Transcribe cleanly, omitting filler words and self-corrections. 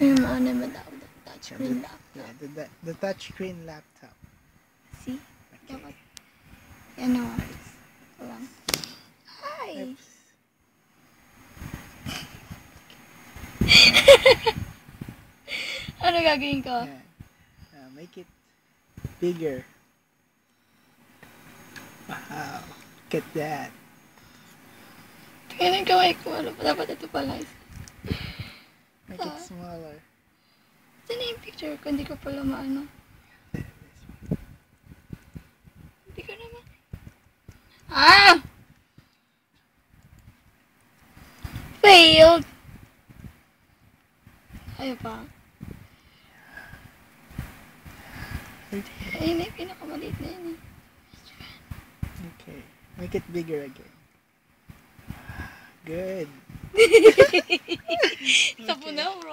Ano ba daw? Touchscreen laptop. Yeah, the touchscreen laptop. See? Okay. Dapat. Yan o. Lang. Hi! Oops. Ano gagawin ko? Yeah. Make it bigger. Wow. Look at that. Tingnan ang kamay ko. Ano pa? Dapat ito pala. Make it smaller. Saan na yung picture ko? Hindi ko pala maano. Hindi ko naman. Ah! Failed! Ayaw pa. Ayun na yung pinakamaliit na yun eh. Okay. Make it bigger again. Good. Sapo na, bro.